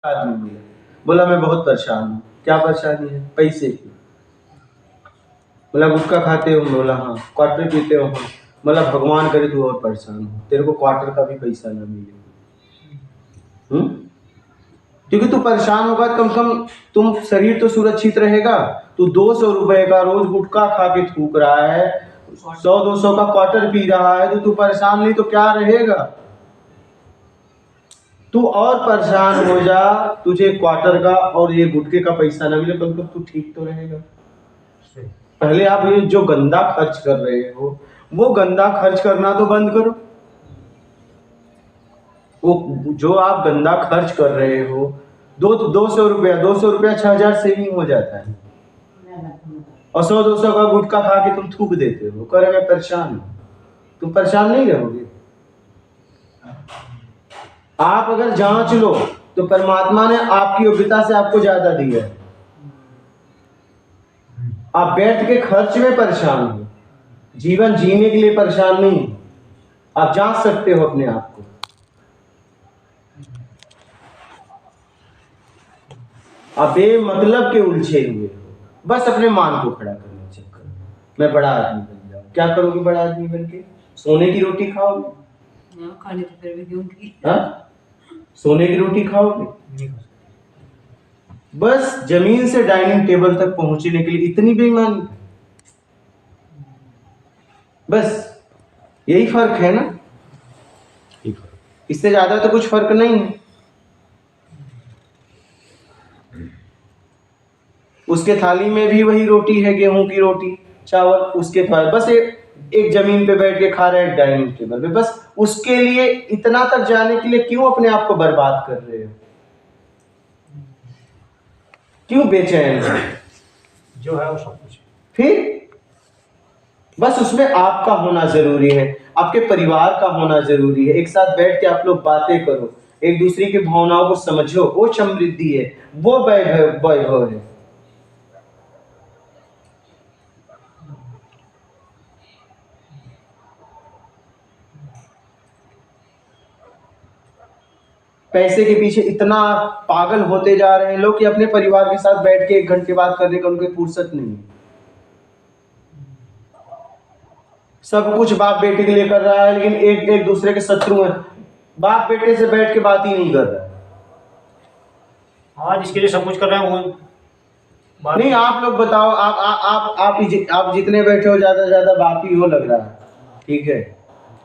आदमी मिला, बोला मैं बहुत परेशान हूँ। क्या परेशानी है? पैसे की। बोला गुटखा खाते हो? बोला हाँ। क्वार्टर पीते हो? हाँ। बोला भगवान करे तू और परेशान हो, तेरे को क्वार्टर का भी पैसा ना मिले। क्योंकि तू परेशान होगा, कम से कम तुम शरीर तो सुरक्षित रहेगा। तू 200 रुपए का रोज गुटखा खा के थूक रहा है, 100-200 का क्वार्टर पी रहा है, तो तू परेशान नहीं तो क्या रहेगा? तू और परेशान हो जा, तुझे क्वार्टर का और ये गुटखे का पैसा ना मिले, कम से कम तू ठीक तो रहेगा। पहले आप ये जो गंदा खर्च कर रहे हो, वो गंदा खर्च करना तो बंद करो। वो जो आप गंदा खर्च कर रहे हो, 200 रुपया 6,000 सेविंग हो जाता है, और 100-200 का गुटखा खा के तुम थूक देते हो, कह रहे मैं परेशान हूं। तुम परेशान नहीं रहोगे। आप अगर जांच लो तो परमात्मा ने आपकी योग्यता से आपको ज्यादा दिया है। आप बैठ के खर्च में परेशान हो, जीवन जीने के लिए परेशान नहीं। आप जांच सकते हो अपने आप को। आप बेमतलब के उलझे हुए हो, बस अपने मान को खड़ा करने के चक्कर में मैं बड़ा आदमी बन जाऊं। क्या करोगे बड़ा आदमी बन के? सोने की रोटी खाओगे? खाने तो फिर भी दूंगी। सोने की रोटी खाओगे? बस जमीन से डाइनिंग टेबल तक पहुंचने के लिए इतनी बेईमानी, बस यही फर्क है ना। इससे ज्यादा तो कुछ फर्क नहीं है। उसके थाली में भी वही रोटी है, गेहूं की रोटी चावल, उसके थाली बस एक जमीन पे बैठ के खा रहे हैं डाइनिंग टेबल पे। बस उसके लिए इतना तक जाने के लिए क्यों अपने आप को बर्बाद कर रहे हो? क्यों बेचैन हो? जो है वो सब कुछ फिर बस उसमें आपका होना जरूरी है, आपके परिवार का होना जरूरी है। एक साथ बैठ के आप लोग बातें करो, एक दूसरे की भावनाओं को समझो, वो समृद्धि है, वो वैभव है। पैसे के पीछे इतना पागल होते जा रहे हैं लोग कि अपने परिवार के साथ बैठ के 1 घंटे बात करने का उनकी फुर्सत नहीं है। सब कुछ बाप बेटे के लिए कर रहा है, लेकिन एक दूसरे के शत्रु हैं। बाप बेटे से बैठ के बात ही नहीं कर रहा है। हाँ, जिसके लिए सब कुछ कर रहे हैं वो नहीं, आप लोग बताओ, आप जितने बैठे हो ज्यादा ज्यादा बाप ही हो लग रहा है, ठीक है।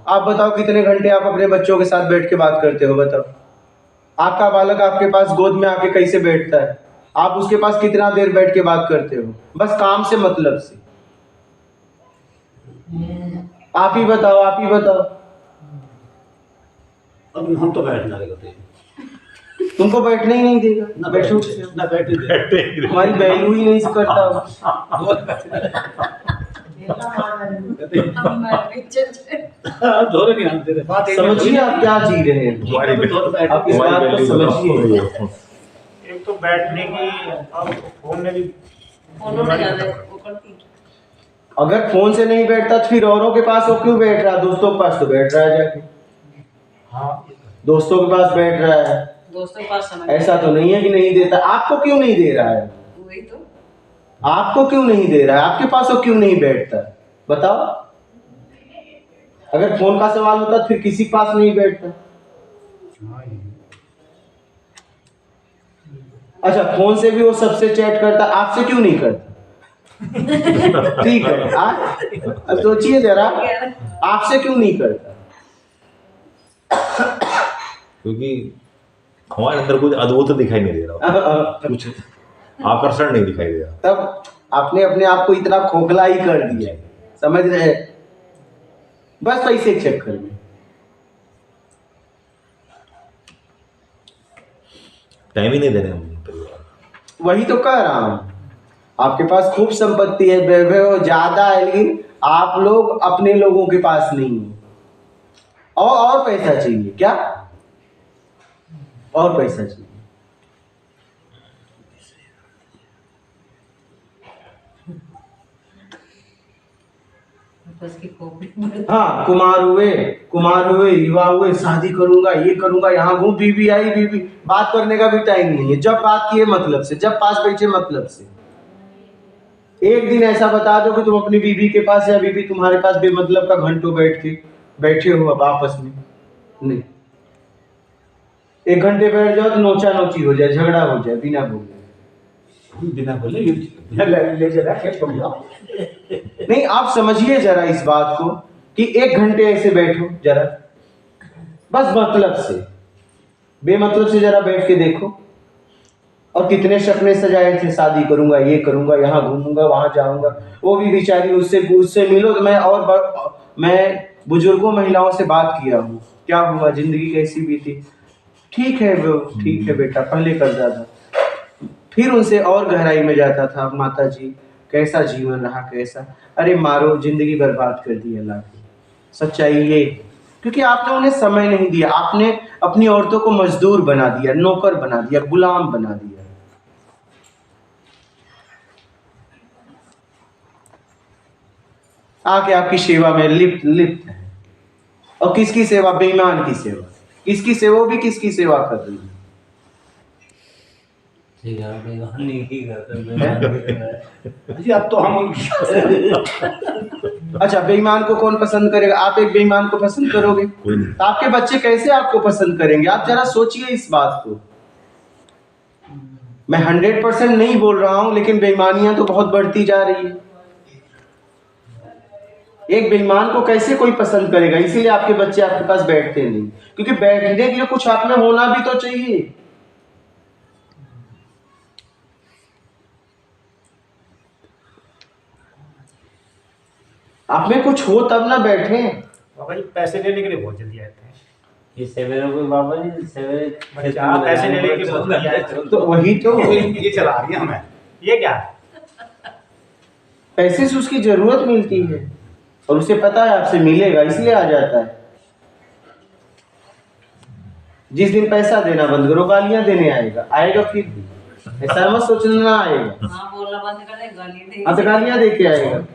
आप बताओ कितने घंटे आप अपने बच्चों के साथ बैठ के बात करते हो? बताओ। आपका बालक आपके पास गोद में आके कैसे बैठता है? आप उसके पास कितना देर बैठ के बात करते हो? बस काम से मतलब से। आप ही बताओ, आप ही बताओ। अब हम तो बैठना देते तुमको बैठने ही नहीं देगा ना, बैठो ना बैठे हमारी वैल्यू ही नहीं करता। समझिए आप क्या जी रहे हैं, आप इस बात को समझिए। एक तो बैठने की, अब फोन में भी अगर फोन से नहीं बैठता तो फिर औरों के पास वो क्यों बैठ रहा है? दोस्तों के पास तो बैठ रहा है जाके। हाँ, दोस्तों के पास बैठ रहा है, दोस्तों के पास समय ऐसा तो नहीं है कि नहीं देता। आपको क्यों नहीं दे रहा है? वही तो, आपको क्यों नहीं दे रहा है? आपके पास वो क्यों नहीं बैठता? बताओ। अगर फोन का सवाल होता तो फिर किसी के पास नहीं बैठता। अच्छा, फोन से भी वो सबसे चैट करता, आपसे क्यों नहीं करता? ठीक है, अब सोचिए जरा, आपसे क्यों नहीं करता? क्योंकि हमारे अंदर कुछ अद्भुत दिखाई नहीं दे रहा, कुछ आकर्षण नहीं दिखाई दे रहा। तब आपने अपने आप को इतना खोखला ही कर दिया, समझ रहे हैं? बस पैसे के चक्कर में। टाइम ही नहीं दे रहे हम परिवार। वही तो कह रहा हूं, आपके पास खूब संपत्ति है, वैभव ज्यादा है, लेकिन आप लोग अपने लोगों के पास नहीं है। और पैसा चाहिए क्या? और पैसा चाहिए। उसकी खोपड़ी हाँ, कुमार हुए, युवा हुए, शादी करूंगा, ये करूंगा, यहाँ घूम, बीवी आई, बीवी, बात करने का भी टाइम नहीं है। जब बात किए मतलब से, जब पास बैठे मतलब से। एक दिन ऐसा बता दो कि तुम अपनी बीवी के पास या बीवी तुम्हारे पास बेमतलब का घंटों बैठे हो अब आपस में, नहीं। 1 घंटे बैठ जाओ तो नोचा नोची हो जाए, झगड़ा हो जाए बिना बोले। बिना बोले ले जरा खेत को जाओ। नहीं, आप समझिए जरा इस बात को कि 1 घंटे ऐसे बैठो जरा, बस मतलब से, बेमतलब से जरा बैठ के देखो। और कितने सपने सजाए थे, शादी करूंगा, ये करूंगा, यहाँ घूमूंगा, वहां जाऊंगा। वो भी बेचारी, उससे मिलो तो मैं बुजुर्गों महिलाओं से बात किया हूँ, क्या हुआ, जिंदगी कैसी बीती। ठीक है बेटा, पहले करता था। फिर उनसे और गहराई में जाता था, माता जी कैसा जीवन रहा, कैसा, अरे मारो, जिंदगी बर्बाद कर दी अल्लाह की। सच्चाई ये, क्योंकि आपने उन्हें समय नहीं दिया, आपने अपनी औरतों को मजदूर बना दिया, नौकर बना दिया, गुलाम बना दिया। आके आपकी सेवा में लिप्त है। और किसकी सेवा? बेईमान की सेवा। किसकी सेवा? वो भी किसकी सेवा कर रही है? जी अब तो हम अच्छा, बेईमान को कौन पसंद करेगा? आप एक बेईमान को पसंद करोगे? कोई नहीं। तो आपके बच्चे कैसे आपको पसंद करेंगे? आप जरा सोचिए इस बात को। मैं 100% नहीं बोल रहा हूं, लेकिन बेईमानियां तो बहुत बढ़ती जा रही है। एक बेईमान को कैसे कोई पसंद करेगा? इसीलिए आपके बच्चे आपके पास बैठते नहीं, क्योंकि बैठने के लिए कुछ आप में होना भी तो चाहिए। आप में कुछ हो तब ना बैठे। बाबा जी पैसे लेने के लिए बहुत जल्दी आते हैं। ये सवेरे को बाबा जी सवेरे बच्चा पैसे लेने के लिए बहुत जल्दी आते हैं। तो वही तो, ये चला रही है हमें। ये क्या? पैसे से उसकी जरूरत मिलती है और उसे पता है आपसे मिलेगा, इसलिए आ जाता है। जिस दिन पैसा देना बंद करो, गालियां देने आएगा फिर भी। ऐसा मत सोचना आएगा। हाँ, बोलना बंद कर दे, गाली दे। हाँ, तो गालियां दे के आएगा।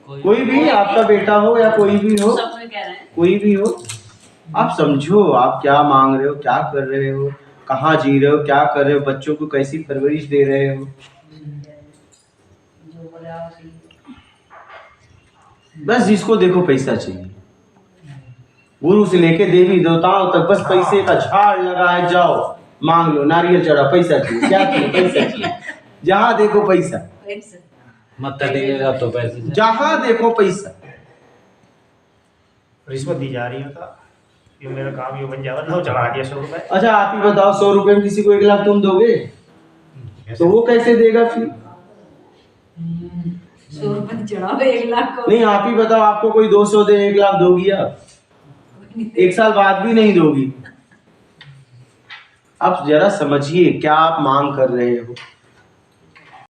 कोई भी, आपका बेटा हो या कोई भी हो, सब में कह रहे हैं। कोई भी हो, आप समझो आप क्या मांग रहे हो, क्या कर रहे हो, कहाँ जी रहे हो, क्या कर रहे हो, बच्चों को कैसी परवरिश दे रहे हो। जो बोले आप सही। बस जिसको देखो पैसा चाहिए, गुरु से लेके देवी देवताओं तक बस पैसे का झाड़ लगा है। जाओ मांग लो, नारियल चढ़ा, पैसा चाहिए, क्या चाहिए, पैसा चाहिए। जहां देखो पैसा, पैसे। मत देगा तो पैसे से। जहां देखो पैसा। रिश्वत दी जा रही है था, ये मेरा काम ये बन जाएगा ना, चढ़ा दिया 100 रुपए। अच्छा आप ही बताओ, 100 रुपए में किसी को 1 लाख तुम दोगे? तो वो कैसे देगा फिर? 100 रुपए चढ़ाओ 1 लाख को। नहीं, आप ही बताओ, आपको कोई 200 दे, 1 लाख दोगी आप? 1 साल बाद भी नहीं दोगी। आप जरा समझिए क्या आप मांग कर रहे हो।